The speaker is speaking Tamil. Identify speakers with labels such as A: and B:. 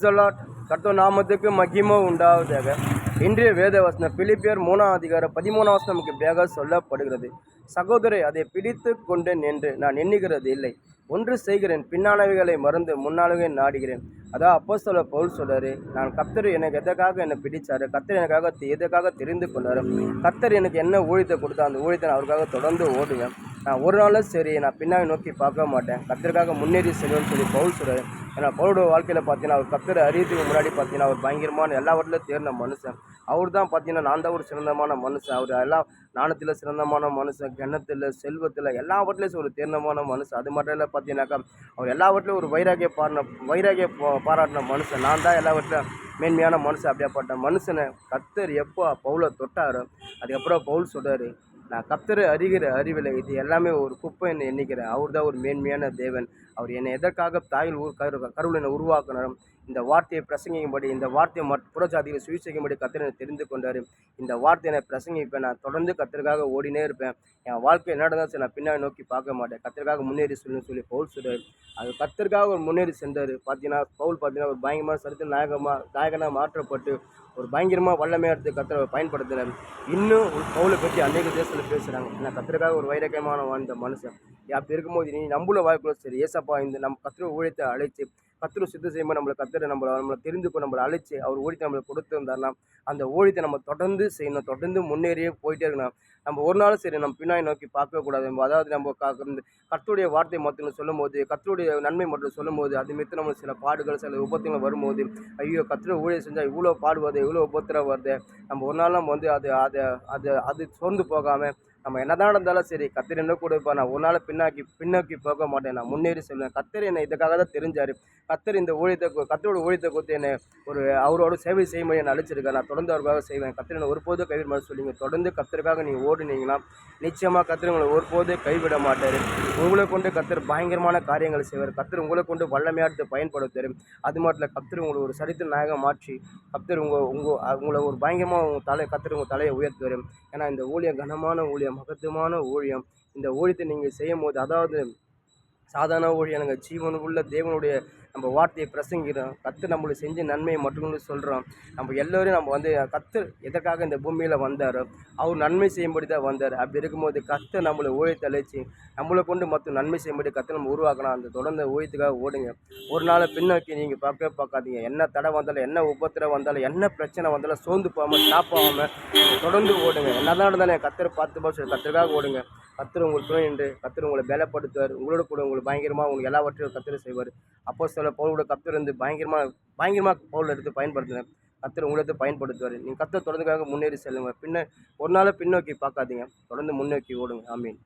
A: சொல்லாட் கர்த்தர் நாமத்துக்கு மகிமை உண்டாவதாக. இன்றைய வேத வசனம் பிலிப்பியர் 3ஆம் அதிகாரம் 13ஆம் வசனம் நமக்கு வேக சொல்லப்படுகிறது. சகோதரரை, அதை பிடித்து கொண்டேன் என்று நான் எண்ணுகிறது இல்லை, ஒன்று செய்கிறேன், பின்னானவைகளை மறந்து முன்னாளவை நாடுகிறேன். அதான் அப்போஸ்தலர் பவுல் சொல்றாரு, நான் கர்த்தர் எனக்கு எதற்காக என்னை பிடிச்சாரு, கர்த்தர் எனக்காக எதற்காக தெரிந்து கொண்டாரு, கர்த்தர் எனக்கு என்ன ஊழியத்தை கொடுத்தா அந்த ஊழியத்தை நான் அவருக்காக தொடர்ந்து ஓடுவேன். நான் ஒரு நாளும் சரி நான் பின்னாடி நோக்கி பார்க்க மாட்டேன், கர்த்தருக்காக முன்னேறி செல்வேன்னு சொல்லி பவுல் சொல்றாரு. ஏன்னா பவுலோட வாழ்க்கையில் பார்த்தீங்கன்னா அவர் கர்த்தரை அறியத்துக்கு முன்னாடி பார்த்தீங்கன்னா அவர் பயங்கரமான எல்லாவற்றிலும் தேர்ந்த மனுஷன். அவர் தான் பார்த்தீங்கன்னா நான் தான் ஒரு சிறந்தமான மனுஷன், அவர் எல்லாம் ஞானத்தில் சிறந்தமான மனுஷன், கிணத்துல செல்வத்தில் எல்லாவற்றிலையும் ஒரு தேர்ந்தமான மனுஷன். அது மட்டும் இல்லை பார்த்தீங்கன்னாக்கா அவர் எல்லாவற்றிலும் ஒரு வைராகிய பாராட்டின மனுஷன். நான் தான் எல்லாவற்றிலும் மேன்மையான மனுஷன். அப்படியாப்பட்ட மனுஷனை கர்த்தர் எப்போ பவுலை தொட்டாரோ அதுக்கப்புறம் பவுல் சொல்கிறாரு, நான் கர்த்தரை அறிகிற அறிவில் இது எல்லாமே ஒரு குப்பைன்னு எண்ணிக்கிறேன். அவர் தான் ஒரு மேன்மையான தேவன். அவர் என்னை எதற்காக தாயில் கருவில் என்னை உருவாக்கினாரும், இந்த வார்த்தையை பிரசங்கிக்கும்படி, இந்த வார்த்தையை புறஜாதிகளை சுவிசேஷிக்கும்படி கர்த்தரை தெரிந்து கொண்டார். இந்த வார்த்தையை நான் பிரசங்கிப்பேன், நான் தொடர்ந்து கர்த்தருக்காக ஓடினே இருப்பேன். என் வாழ்க்கை என்ன நடந்தாலும் சரி நான் பின்னாடி நோக்கி பார்க்க மாட்டேன், கர்த்தருக்காக முன்னேறி சொல்லி பவுல் சொல்கிறார். அது கர்த்தருக்காக ஒரு முன்னேறி சென்றார். பார்த்தீங்கன்னா பவுல் பார்த்தீங்கன்னா ஒரு பயங்கரமான சரித்திர நாயகனாக மாற்றப்பட்டு ஒரு பயங்கரமாக வல்லமையாக எடுத்து கர்த்தரை பயன்படுத்தினார். இன்னும் பவுலை பற்றி அநேக தேசத்தில் பேசுகிறாங்க. ஏன்னா கர்த்தருக்காக ஒரு வைரக்கியமான வாழ்ந்த மனுஷன். அப்படி இருக்கும்போது நீ நம்மள வாழ்க்கையில சரி ஏசப்பா இந்த நம்ம கர்த்தரை ஊழியத்தை அழைச்சி கர்த்தரை சுத்தம் செய்யும்போது நம்மளை தெரிந்து கொண்டு நம்மளை அழைச்சி அவர் ஊழியத்தை நம்மளுக்கு கொடுத்துருந்தாருன்னா அந்த ஊழியத்தை நம்ம தொடர்ந்து செய்யணும், தொடர்ந்து முன்னேறியே போயிட்டே இருக்கணும். நம்ம ஒரு நாளும் சரி நம்ம பின்னாடி நோக்கி பார்க்கக்கூடாது. அதாவது நம்ம கர்த்தருடைய வார்த்தை மட்டும் சொல்லும்போது, கர்த்தருடைய நன்மை மட்டும் சொல்லும்போது அது மித்த நம்மளுக்கு சில பாடுகள் சில உபத்திரங்கள் வரும்போது, ஐயோ கர்த்தரை ஊழியம் செஞ்சால் இவ்வளோ பாடுவது இவ்வளோ உபத்திரம் வருது, நம்ம ஒரு நாள் நம்ம அது சோர்ந்து போகாமல் நம்ம என்னதான் இருந்தாலும் சரி கர்த்தர் என்ன கூட இருப்பா, நான் ஒரு நாள் பின்னோக்கி போக மாட்டேன், நான் முன்னேறி செல்வேன். கர்த்தர் என்னை இதுக்காக தான் தெரிஞ்சார். கர்த்தர் இந்த கர்த்தரோட ஊழியத்தை கொடுத்து என்னை அவரோட சேவை செய்யும்போது என்னை அழைச்சிருக்காரு. நான் தொடர்ந்து அவருக்காக செய்வேன். கர்த்தர் என்னை ஒருபோதும் கைவிட மாட்டேன் சொல்லிங்க. தொடர்ந்து கர்த்தருக்காக நீங்கள் ஓடுனீங்கன்னா நிச்சயமாக கர்த்தர் உங்களை ஒருபோதும் கைவிட மாட்டார். உங்களை கொண்டு கர்த்தர் பயங்கரமான காரியங்களை செய்வார். கர்த்தர் உங்களை கொண்டு வல்லமையாட்டு பயன்படுத்துவார். அது மட்டும் இல்லை, கர்த்தர் உங்களை ஒரு சரித்திர நாயகம் மாற்றி கர்த்தர் உங்களை ஒரு பயங்கரமாக கர்த்தர் உங்கள் தலையை உயர்த்துவார். ஏன்னா இந்த ஊழியம் கனமான ஊழியம், மகத்துவமான ஊழியம். இந்த ஊழியத்தை நீங்கள் செய்யும் போது, அதாவது சாதாரண ஊழியம், நாங்கள் ஜீவனுள்ள தேவனுடைய நம்ம வார்த்தையை பிரசங்கிறோம், கர்த்தர் நம்மளுக்கு செஞ்ச நன்மையை மட்டும் சொல்கிறோம். நம்ம எல்லோரும் நம்ம கர்த்தர் எதற்காக இந்த பூமியில் வந்தாரோ அவர் நன்மை செய்யும்படி தான் வந்தார். அப்படி இருக்கும்போது கர்த்தர் நம்மளை ஊழியத்தை அழைச்சி நம்மளை கொண்டு மற்ற நன்மை செய்யும்படி கர்த்தர் நம்ம உருவாக்கணும். அந்த தொடர்ந்து ஊழியத்துக்காக ஓடுங்க. ஒரு நாள் பின்னோக்கி நீங்கள் பார்க்காதீங்க. என்ன தடை வந்தாலும், என்ன உபத்திரம் வந்தாலும், என்ன பிரச்சனை வந்தாலும் சோர்ந்து போகாமல் ஸ்டாப் ஆகாமல் தொடர்ந்து ஓடுங்க. என்னதான் இருந்தாலும் கர்த்தரை பார்த்து கர்த்தருக்காக ஓடுங்க. கர்த்தர் உங்களுக்கு துணை நின்று கர்த்தர் உங்களை பலப்படுத்துவார். உங்களோட கூட உங்களுக்கு பயங்கரமாக உங்களுக்கு எல்லாவற்றையும் கர்த்தர் செய்வார். அப்போஸ்தலர் பவுலோட கர்த்தர் பயங்கரமாக பவுல் எடுத்து பயன்படுத்தினார். கர்த்தர் உங்களை எடுத்து பயன்படுத்துவார். நீங்கள் கர்த்தர் தொடர்ந்துக்காக முன்னேறி செல்லுங்க. ஒரு நாள் பின்னோக்கி பார்க்காதீங்க, தொடர்ந்து முன்னோக்கி ஓடுங்க. ஆமீன்.